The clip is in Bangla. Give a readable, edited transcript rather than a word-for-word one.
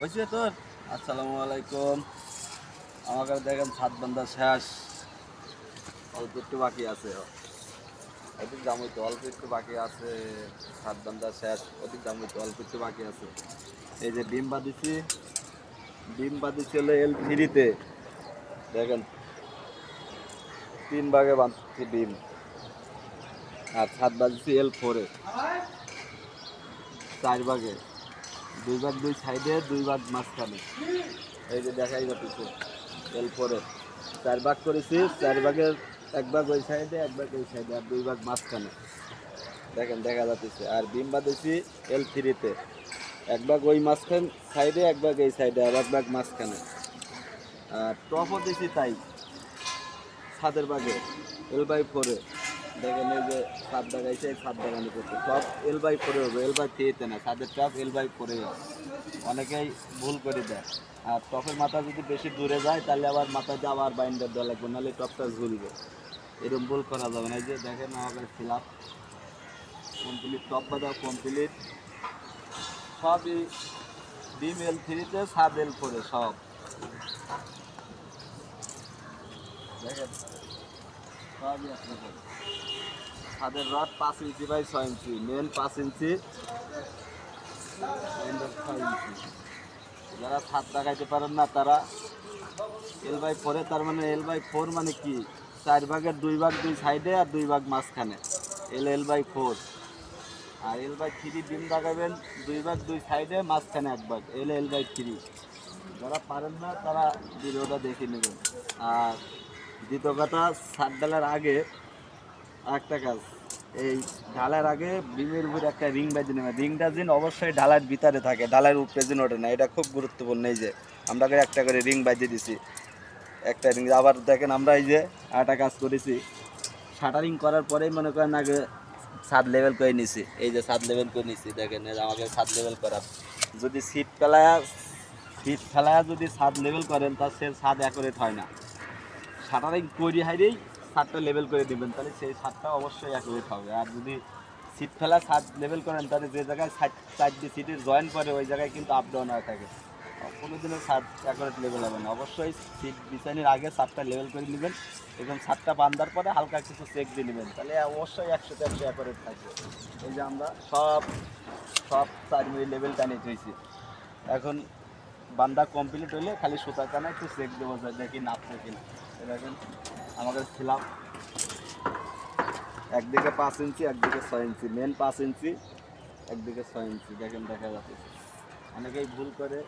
হয়েছে তোর। আসসালামু আলাইকুম। আমাকে দেখেন ছাদ বান্ধা শেষ, অল্প একটু বাকি আছে। ওদিক দাম হইতো অল্প একটু বাকি আছে। ছাদ বান্ধা শেষ, ওদিক দাম হইতো অল্প একটু বাকি আছে। এই যে ডিম বাঁধিছি হলো L3-তে। দেখেন 3 ভাগে বাঁধছি ডিম। আর ছাদ বাঁধছি L4-এ 4 ভাগে, 2 ভাগ 2 সাইডে, 2 ভাগ মাঝখানে। এই যে দেখাই যাচ্ছে L4-এ 4 ভাগ করেছি। 4 ভাগের 1 ভাগ ওই সাইডে, 1 ভাগ এই সাইডে, আর 2 ভাগ মাঝখানে। দেখেন দেখা যাচ্ছে। আর ডিম বাঁধেছি L3-তে 1 ভাগ ওই মাঝখান সাইডে, 1 ভাগ এই সাইডে, আর 1 ভাগ মাঝখানে। আর টপও দিছি তাই ছাদের ভাগে L/4-এ। দেখেন এই যে ছাদ দেখাইছে, এই ছাদ দেখানো করতে টপ L/4-এ হবে, L/3-তে না। ছাদের টপ L/4-এ হবে। অনেকেই ভুল করে দেয়। আর টপের মাথা যদি বেশি দূরে যায় তাহলে আবার মাথাতে আবার বাইন্ডার দেওয়া লাগবে, নাহলে টপটা ঝুলবে। এরকম ভুল করা যাবে না। এই যে দেখেন আমাদের ফিলাপ কমপ্লিট, টপ বাঁধা কমপ্লিট। সবই ডিম L3-তে, ছাদ L4-এ সব। দেখেন সবই একরকম। ছাদের rod 5 inch by 6 inch, main 5 inch, 6 inch. যারা ছাদ লাগাইতে পারেন না তারা L/4-এ, তার মানে L/4 মানে কি, 4 ভাগের 2 ভাগ 2 সাইডে আর 2 ভাগ মাঝখানে, L/4। আর L/3 ডিম লাগাবেন 2 ভাগ 2 সাইডে, মাঝখানে 1 ভাগ, L/3। যারা পারেন না তারা ভিডিওটা দেখে নেবেন। আর দ্বিতীয় কথা, ছাদ ঢালার আগে আরেকটা কাজ, এই ঢালার আগে বিমের উপরে একটা রিং বেঁধে নেবেন। রিংটা যেন অবশ্যই ঢালার ভিতরে থাকে, ঢালার উপরে যেন ওঠে না। এটা খুব গুরুত্বপূর্ণ। এই যে আমরা একটা করে রিং বেঁধে দিছি, একটা রিং। আবার দেখেন আমরা এই যে একটা কাজ করেছি, শাটারিং করার পরেই মনে করেন আগে ছাদ লেভেল করে নিছি। এই যে ছাদ লেভেল করে নিছি, দেখেন আমাকে ছাদ লেভেল করা। যদি সিট ফেলায়া যদি ছাদ লেভেল করেন তা সে ছাদ অ্যাকুরেট হয় না। শাটারিং তৈরি হাইরেই ছাদটা লেভেল করে দিবেন, তাহলে সেই ছাদটা অবশ্যই অ্যাকুরেট হবে। আর যদি সিট ফেলা ছাদ লেভেল করেন তাহলে যে জায়গায় সাইড দিয়ে সিটের জয়েন করে ওই জায়গায় কিন্তু আপ ডাউন হয়ে থাকে, কোনোদিনও ছাদ অ্যাকুরেট লেভেল হবে না। অবশ্যই সিট বিছানির আগে ছাদটা লেভেল করে নেবেন এবং ছাদটা বাঁধার পরে হালকা কিছু চেক দিয়ে নেবেন, তাহলে অবশ্যই 100-তে 100 অ্যাকুরেট থাকবে। এই যে আমরা সব 4 মিনিট লেভেল টানিয়ে হয়েছি। এখন বান্দা কমপ্লিট হইলে খালি সুতা টানা একটু চেক দেবো যায়, দেখি নাপছে কিনা। দেখেন আমাদের খিলাফ একদিকে 5 ইঞ্চি, একদিকে 6 ইঞ্চি, মেন 5 ইঞ্চি, একদিকে 6 ইঞ্চি। দেখেন দেখা যাচ্ছে অনেকেই ভুল করে।